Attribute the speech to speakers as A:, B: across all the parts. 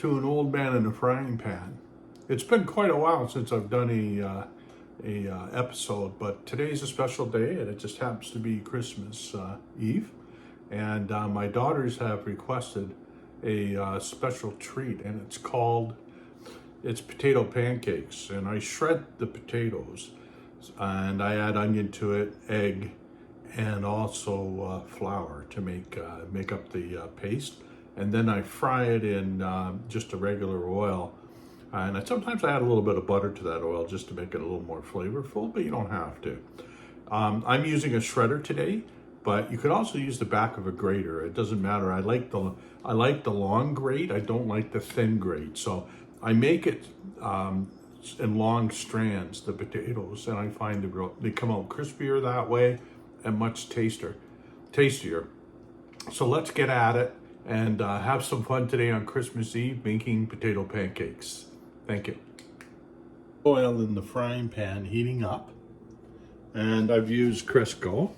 A: to an old man in a frying pan. It's been quite a while since I've done a episode, but today's a special day, and it just happens to be Christmas Eve. And my daughters have requested a special treat, and it's potato pancakes. And I shred the potatoes, and I add onion to it, egg, and also flour to make up the paste. And then I fry it in just a regular oil. And sometimes I add a little bit of butter to that oil just to make it a little more flavorful, but you don't have to. I'm using a shredder today, but you could also use the back of a grater. It doesn't matter. I like the long grate. I don't like the thin grate. So I make it in long strands, the potatoes, and I find they come out crispier that way and much tastier. So let's get at it and have some fun today on Christmas Eve making potato pancakes. Thank you. Oil in the frying pan heating up, and I've used Crisco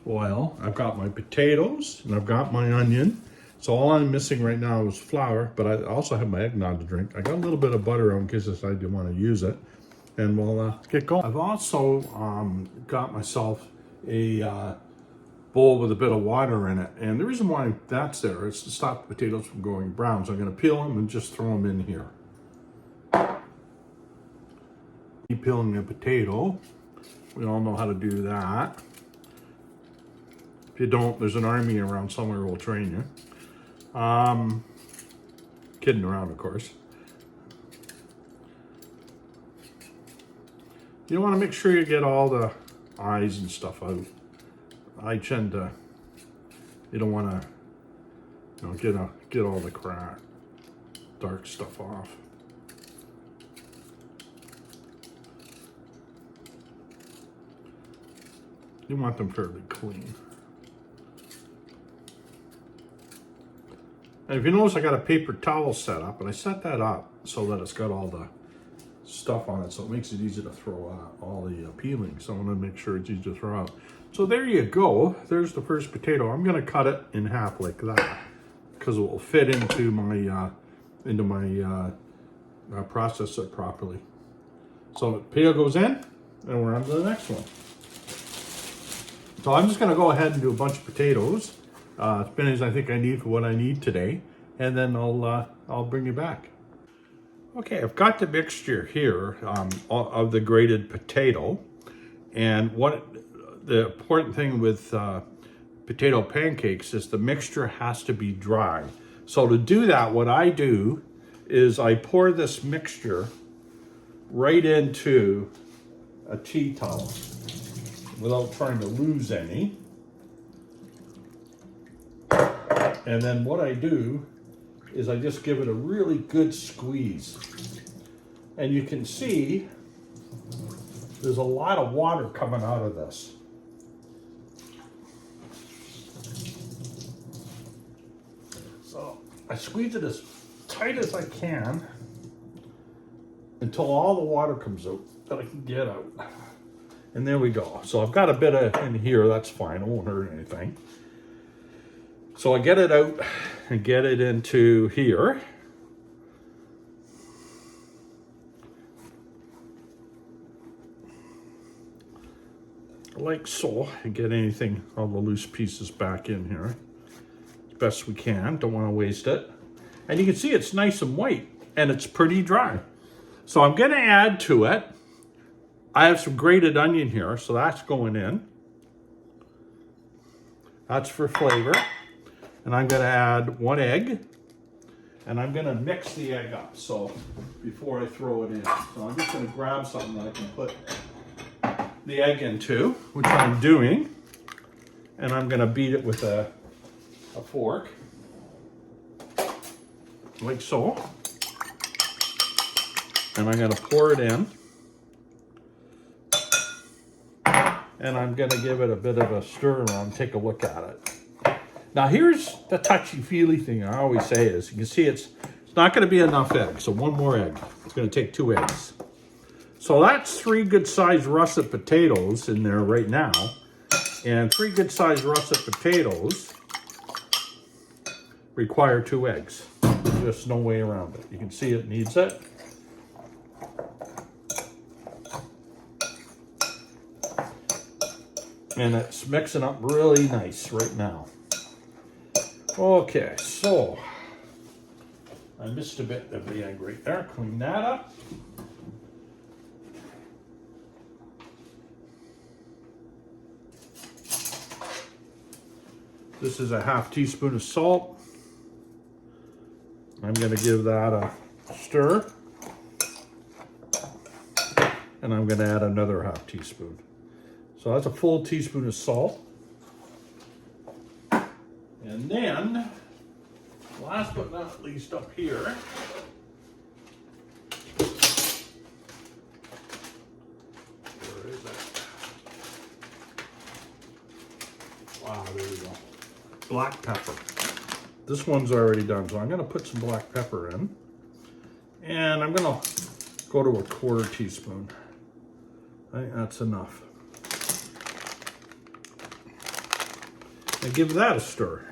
A: oil. I've got my potatoes and I've got my onion. So all I'm missing right now is flour, but I also have my eggnog to drink. I got a little bit of butter on in case I decide to want to use it, and we'll get going. I've also got myself a bowl with a bit of water in it, and the reason why that's there is to stop the potatoes from going brown. So I'm going to peel them and just throw them in here. Peeling a potato, we all know how to do that. If you don't, there's an army around somewhere who will train you. Kidding around, of course. You want to make sure you get all the eyes and stuff out. I tend to, you don't want to, get all the dark stuff off. You want them fairly clean. And if you notice, I got a paper towel set up, and I set that up so that it's got all the stuff on it, so it makes it easy to throw out all the peeling. So I want to make sure it's easy to throw out. So there you go. There's the first potato. I'm going to cut it in half like that because it will fit into my process it properly. So the potato goes in, and we're on to the next one. So I'm just going to go ahead and do a bunch of potatoes, as many as I think I need for what I need today, and then I'll bring you back. Okay, I've got the mixture here of the grated potato, and the important thing with potato pancakes is the mixture has to be dry. So to do that, what I do is I pour this mixture right into a tea towel without trying to lose any. And then what I do is I just give it a really good squeeze. And you can see there's a lot of water coming out of this. So I squeeze it as tight as I can until all the water comes out that I can get out. And there we go. So I've got a bit in here, that's fine, it won't hurt anything. So I get it out and get it into here. Like so, and get anything, all the loose pieces back in here as best we can. Don't want to waste it. And you can see it's nice and white and it's pretty dry. So I'm going to add to it, I have some grated onion here, so that's going in. That's for flavor. And I'm going to add 1 egg, and I'm going to mix the egg up so before I throw it in. So I'm just going to grab something that I can put the egg into, which I'm doing, and I'm going to beat it with a fork, like so. And I'm going to pour it in. And I'm going to give it a bit of a stir around, take a look at it. Now here's the touchy-feely thing I always say is, you can see it's not going to be enough eggs, so 1 more egg. It's going to take 2 eggs. So that's 3 good-sized russet potatoes in there right now. And 3 good-sized russet potatoes require 2 eggs. just no way around it. You can see it needs it. And it's mixing up really nice right now. Okay, so I missed a bit of the egg right there. Clean that up. This is a ½ teaspoon of salt. I'm going to give that a stir. And I'm going to add another ½ teaspoon. So that's a full teaspoon of salt. And then, last but not least up here, where is it? Wow, there we go. Black pepper. This one's already done, so I'm going to put some black pepper in. And I'm going to go to a ¼ teaspoon. I think that's enough. And give that a stir.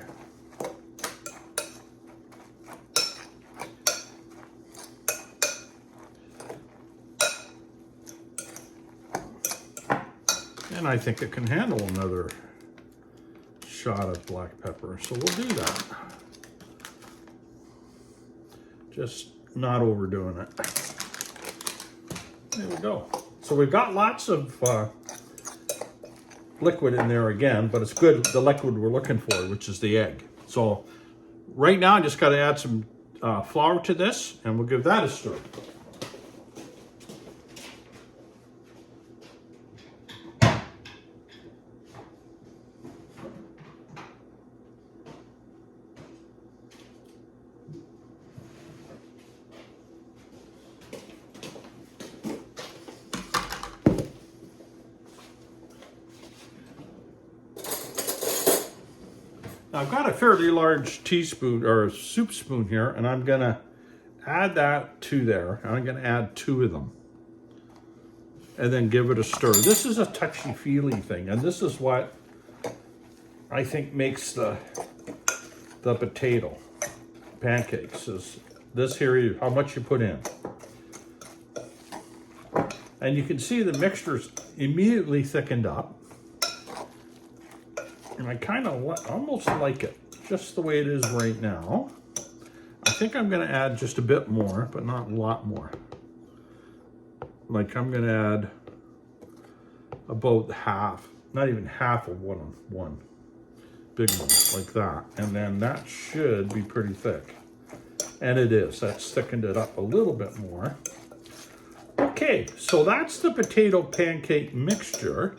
A: And I think it can handle another shot of black pepper, so we'll do that. Just not overdoing it. There we go. So we've got lots of liquid in there again, but it's good, the liquid we're looking for, which is the egg. So right now I just got to add some flour to this, and we'll give that a stir. Now I've got a fairly large teaspoon or a soup spoon here, and I'm gonna add that to there. And I'm gonna add 2 of them. And then give it a stir. This is a touchy-feely thing, and this is what I think makes the potato pancakes, is this here, how much you put in. And you can see the mixture's immediately thickened up. And I kind of almost like it just the way it is right now. I think I'm going to add just a bit more, but not a lot more. Like I'm going to add about half, not even half of one big one like that. And then that should be pretty thick. And it is. That's thickened it up a little bit more. Okay, so that's the potato pancake mixture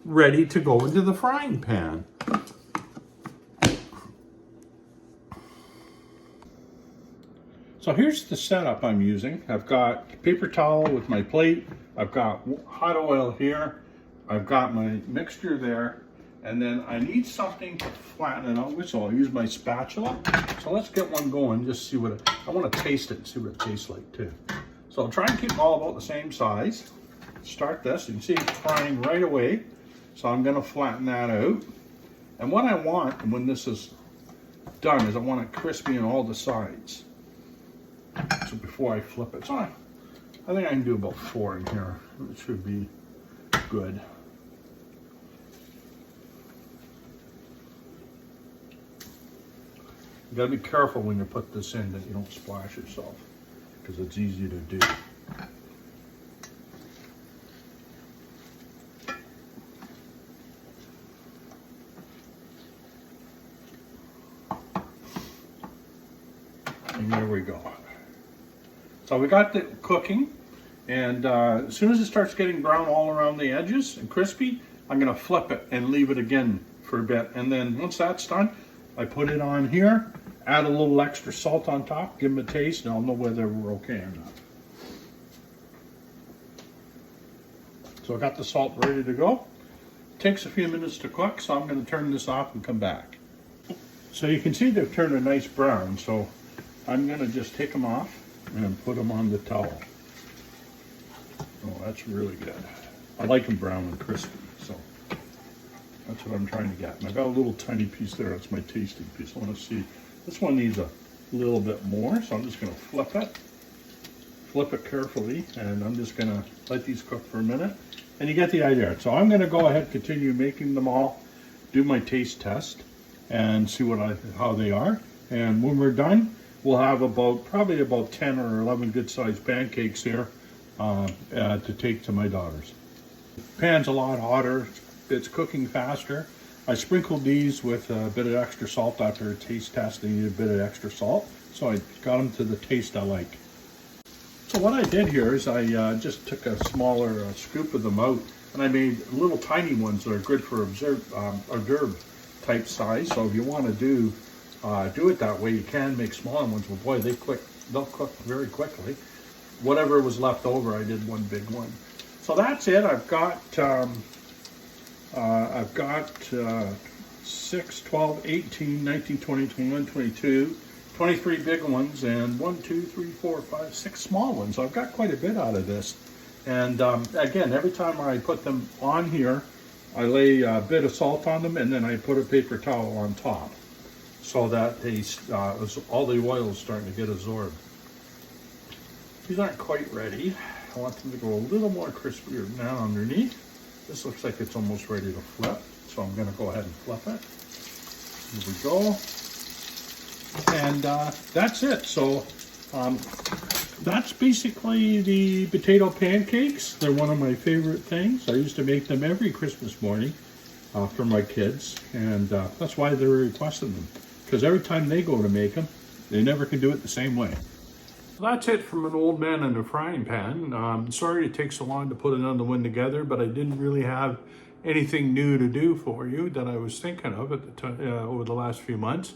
A: ready to go into the frying pan. So here's the setup I'm using. I've got paper towel with my plate. I've got hot oil here. I've got my mixture there. And then I need something to flatten it out, so I'll use my spatula. So let's get one going, just see what it, I want to taste it and see what it tastes like too. So I'll try and keep them all about the same size. Start this, you can see it's frying right away. So I'm gonna flatten that out. And what I want when this is done is I want it crispy on all the sides. So before I flip it, so I think I can do about 4 in here. It should be good. You gotta be careful when you put this in that you don't splash yourself, because it's easy to do. And there we go. So we got it cooking, and as soon as it starts getting brown all around the edges and crispy, I'm gonna flip it and leave it again for a bit. And then once that's done, I put it on here, add a little extra salt on top, give them a taste, and I'll know whether we're okay or not. So I got the salt ready to go. Takes a few minutes to cook, so I'm gonna turn this off and come back. So you can see they've turned a nice brown, so I'm gonna just take them off and put them on the towel. Oh, that's really good. I like them brown and crispy, so that's what I'm trying to get. And I got a little tiny piece there, that's my tasting piece. I wanna see, this one needs a a little bit more, so I'm just going to flip it carefully, and I'm just going to let these cook for a minute, and you get the idea. So I'm going to go ahead and continue making them all, do my taste test, and see how they are. And when we're done, we'll have probably about 10 or 11 good-sized pancakes here to take to my daughters. The pan's a lot hotter, it's cooking faster. I sprinkled these with a bit of extra salt after a taste test. They need a bit of extra salt, so I got them to the taste I like. So what I did here is I just took a smaller scoop of them out, and I made little tiny ones that are good for hors d'oeuvre type size. So if you want to do it that way, you can make smaller ones. But boy, they'll cook very quickly. Whatever was left over, I did one big one. So that's it. I've got 6, 12, 18, 19, 20, 21, 22, 23 big ones, and 1, 2, 3, 4, 5, 6 small ones. So I've got quite a bit out of this. And again, every time I put them on here, I lay a bit of salt on them, and then I put a paper towel on top, so that all the oil is starting to get absorbed. These aren't quite ready. I want them to go a little more crispier now underneath. This looks like it's almost ready to flip, so I'm going to go ahead and flip it. Here we go. And that's it. So that's basically the potato pancakes. They're one of my favorite things. I used to make them every Christmas morning for my kids, and that's why they requested them. Because every time they go to make them, they never can do it the same way. That's it from an old man in a frying pan. Sorry it takes so long to put another one together, but I didn't really have anything new to do for you that I was thinking of at the time, over the last few months.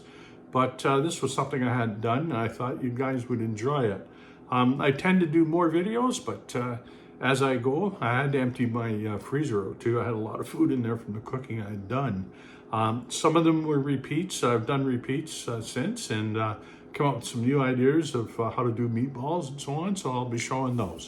A: But this was something I hadn't done, and I thought you guys would enjoy it. I tend to do more videos, but as I go, I had to empty my freezer out too. I had a lot of food in there from the cooking I had done. Some of them were repeats. I've done repeats since, and come up with some new ideas of how to do meatballs and so on, so I'll be showing those.